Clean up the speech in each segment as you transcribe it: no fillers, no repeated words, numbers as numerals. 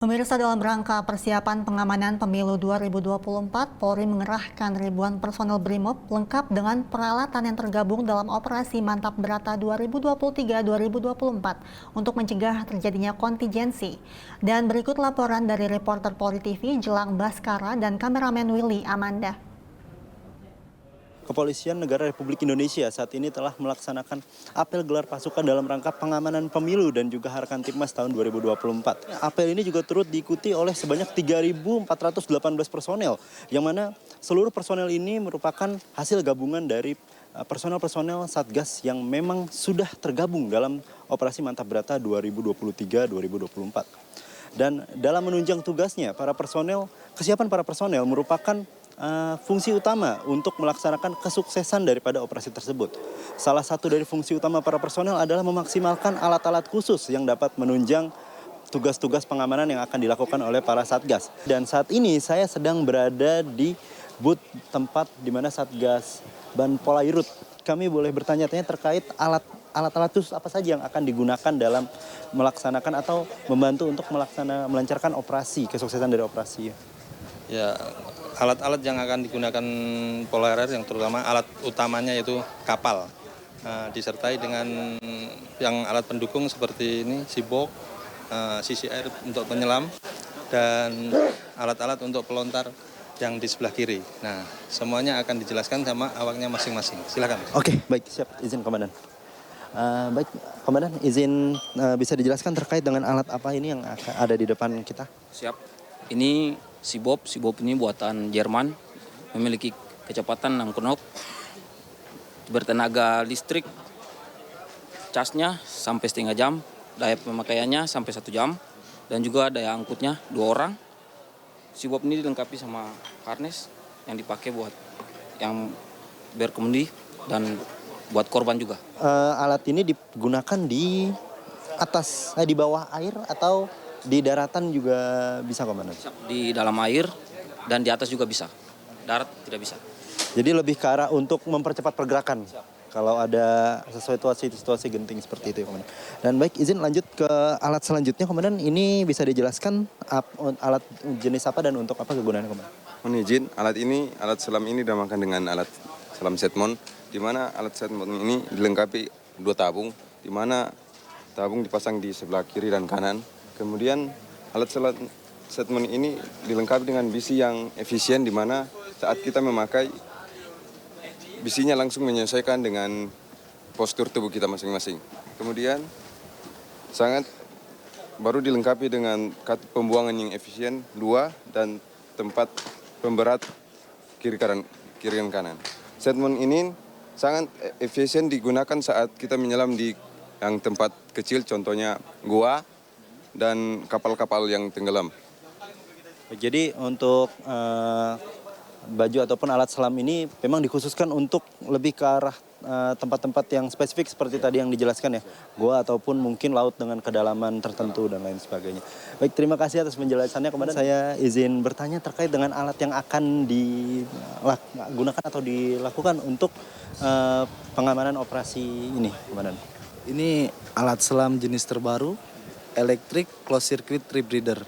Pemirsa, dalam rangka persiapan pengamanan pemilu 2024, Polri mengerahkan ribuan personel BRIMOB lengkap dengan peralatan yang tergabung dalam operasi Mantap Brata 2023-2024 untuk mencegah terjadinya kontingensi. Dan berikut laporan dari reporter Polri TV Jelang Baskara dan kameramen Willy Amanda. Kepolisian Negara Republik Indonesia saat ini telah melaksanakan apel gelar pasukan dalam rangka pengamanan pemilu dan juga Harkantipmas tahun 2024. Apel ini juga turut diikuti oleh sebanyak 3.418 personel, yang mana seluruh personel ini merupakan hasil gabungan dari personel-personel Satgas yang memang sudah tergabung dalam Operasi Mantap Brata 2023-2024. Dan dalam menunjang tugasnya, kesiapan para personel merupakan fungsi utama untuk melaksanakan kesuksesan daripada operasi tersebut. Salah satu dari fungsi utama para personel adalah memaksimalkan alat-alat khusus yang dapat menunjang tugas-tugas pengamanan yang akan dilakukan oleh para Satgas. Dan saat ini saya sedang berada di booth tempat di mana Satgas Ban Polairut. Kami boleh bertanya-tanya terkait alat-alat khusus apa saja yang akan digunakan dalam melaksanakan atau membantu untuk melancarkan kesuksesan dari operasi. Ya, alat-alat yang akan digunakan Polair yang terutama alat utamanya yaitu kapal. Disertai dengan yang alat pendukung seperti ini, sibok, CCR untuk penyelam, dan alat-alat untuk pelontar yang di sebelah kiri. Nah, semuanya akan dijelaskan sama awaknya masing-masing. Silakan. Oke, baik, siap. Izin Komandan. Baik, Komandan, izin bisa dijelaskan terkait dengan alat apa ini yang ada di depan kita? Siap. Ini Sibop ini buatan Jerman, memiliki kecepatan 6 knot, bertenaga listrik, casnya sampai setengah jam, daya pemakaiannya sampai 1 jam, dan juga daya angkutnya 2 orang. Sibop ini dilengkapi sama harness yang dipakai buat yang berkemudi dan buat korban juga. Alat ini digunakan di bawah air atau di daratan juga bisa, Komandan? Di dalam air dan di atas juga bisa. Darat tidak bisa. Jadi lebih ke arah untuk mempercepat pergerakan. Kalau ada situasi genting seperti itu, Komandan. Dan baik, izin lanjut ke alat selanjutnya, Komandan. Ini bisa dijelaskan alat jenis apa dan untuk apa kegunaannya, Komandan? Mohon izin, alat selam ini dinamakan dengan alat selam setmon, di mana alat setmon ini dilengkapi 2 tabung, di mana tabung dipasang di sebelah kiri dan kanan. Kemudian alat selam setmon ini dilengkapi dengan bisi yang efisien, di mana saat kita memakai, bisinya langsung menyesuaikan dengan postur tubuh kita masing-masing. Kemudian baru dilengkapi dengan kartu pembuangan yang efisien 2 dan tempat pemberat kiri dan kanan. Setmon ini sangat efisien digunakan saat kita menyelam di yang tempat kecil, contohnya gua dan kapal-kapal yang tenggelam. Jadi untuk baju ataupun alat selam ini memang dikhususkan untuk lebih ke arah tempat-tempat yang spesifik seperti tadi yang dijelaskan ya, gua ataupun mungkin laut dengan kedalaman tertentu dan lain sebagainya. Baik, terima kasih atas penjelasannya, Komandan. Saya izin bertanya terkait dengan alat yang akan digunakan atau dilakukan untuk pengamanan operasi ini, Komandan. Ini alat selam jenis terbaru, Electric Closed Circuit Rebreather.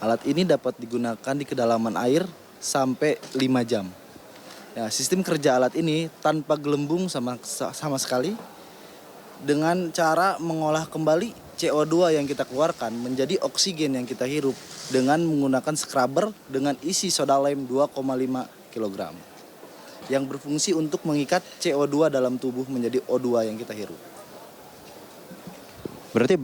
Alat ini dapat digunakan di kedalaman air sampai 5 jam. Ya, sistem kerja alat ini tanpa gelembung sama sekali, dengan cara mengolah kembali CO2 yang kita keluarkan menjadi oksigen yang kita hirup dengan menggunakan scrubber dengan isi soda lime 2,5 kg yang berfungsi untuk mengikat CO2 dalam tubuh menjadi O2 yang kita hirup. Berarti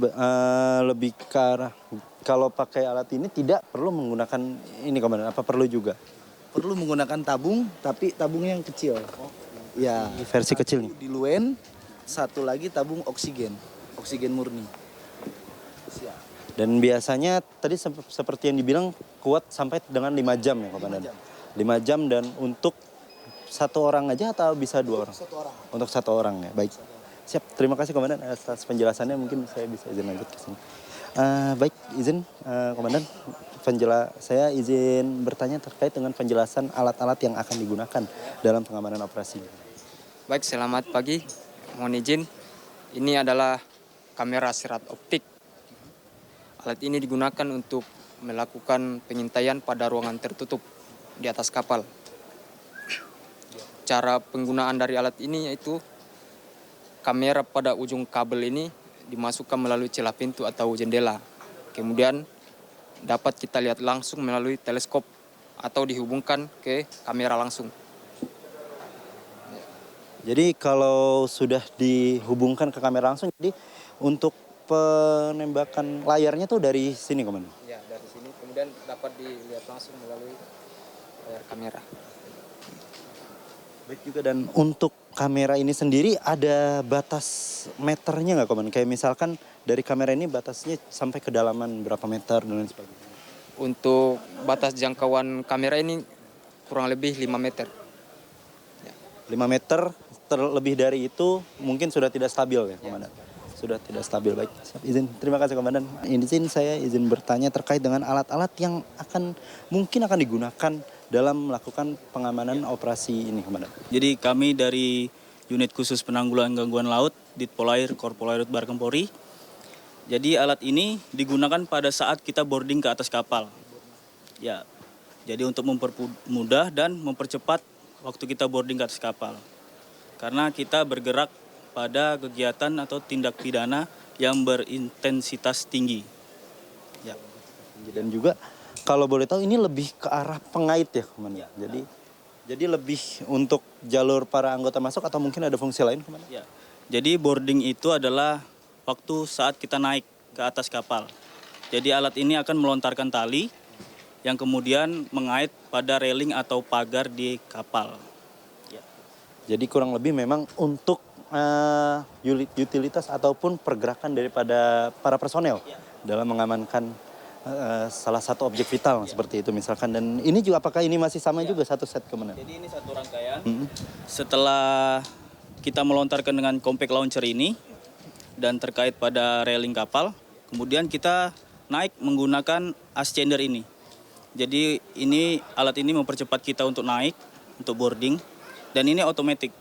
lebih ke arah kalau pakai alat ini tidak perlu menggunakan ini, Komandan, apa perlu juga? Perlu menggunakan tabung, tapi tabungnya yang kecil. Ya, versi kecil nih. Diluent, satu lagi tabung oksigen murni. Dan biasanya tadi seperti yang dibilang kuat sampai dengan 5 jam ya, Komandan. 5 jam dan untuk 1 orang aja atau bisa 2 orang? Untuk 1 orang ya, baik. Siap, terima kasih, Komandan, atas penjelasannya. Mungkin saya bisa izin lanjut ke sini. Baik, izin Komandan. Saya izin bertanya terkait dengan penjelasan alat-alat yang akan digunakan dalam pengamanan operasi. Baik, selamat pagi. Mohon izin, ini adalah kamera serat optik. Alat ini digunakan untuk melakukan pengintaian pada ruangan tertutup di atas kapal. Cara penggunaan dari alat ini yaitu kamera pada ujung kabel ini dimasukkan melalui celah pintu atau jendela. Kemudian dapat kita lihat langsung melalui teleskop atau dihubungkan ke kamera langsung. Jadi kalau sudah dihubungkan ke kamera langsung, jadi untuk penembakan layarnya tuh dari sini, Komandan? Ya, dari sini kemudian dapat dilihat langsung melalui layar kamera. Baik juga, dan untuk kamera ini sendiri ada batas meternya nggak, Komandan? Kayak misalkan dari kamera ini batasnya sampai kedalaman berapa meter dan lain sebagainya. Untuk batas jangkauan kamera ini kurang lebih 5 meter. 5 meter, terlebih dari itu mungkin sudah tidak stabil ya, Komandan? Sudah tidak stabil. Baik, siap, izin. Terima kasih, Komandan. Izin saya izin bertanya terkait dengan alat-alat yang mungkin akan digunakan dalam melakukan pengamanan operasi ini, Komandan. Jadi kami dari Unit Khusus Penanggulangan Gangguan Laut, Ditpolair Korpolairut Barkempori. Jadi alat ini digunakan pada saat kita boarding ke atas kapal. Ya, jadi untuk mempermudah dan mempercepat waktu kita boarding ke atas kapal. Karena kita bergerak pada kegiatan atau tindak pidana yang berintensitas tinggi. Ya. Dan juga kalau boleh tahu ini lebih ke arah pengait ya, Komandan. Jadi lebih untuk jalur para anggota masuk atau mungkin ada fungsi lain, Komandan? Ya. Jadi boarding itu adalah waktu saat kita naik ke atas kapal. Jadi alat ini akan melontarkan tali yang kemudian mengait pada railing atau pagar di kapal. Ya. Jadi kurang lebih memang untuk utilitas ataupun pergerakan daripada para personel dalam mengamankan salah satu objek vital seperti itu misalkan. Dan ini juga apakah ini masih sama juga satu set, Komandan? Jadi ini satu rangkaian. Setelah kita melontarkan dengan compact launcher ini dan terkait pada railing kapal, kemudian kita naik menggunakan ascender ini. Jadi ini alat ini mempercepat kita untuk naik, untuk boarding, dan ini otomatis.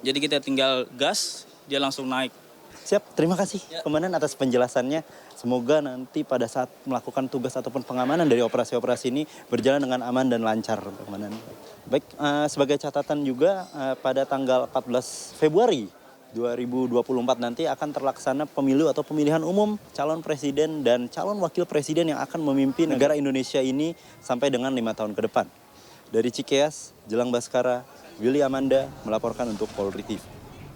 Jadi kita tinggal gas, dia langsung naik. Siap, terima kasih Komandan atas penjelasannya. Semoga nanti pada saat melakukan tugas ataupun pengamanan dari operasi-operasi ini berjalan dengan aman dan lancar, Komandan. Baik, sebagai catatan juga pada tanggal 14 Februari 2024 nanti akan terlaksana pemilu atau pemilihan umum calon presiden dan calon wakil presiden yang akan memimpin negara Indonesia ini sampai dengan 5 tahun ke depan. Dari Cikeas, Jelang Baskara, Willy Amanda melaporkan untuk Polri TV.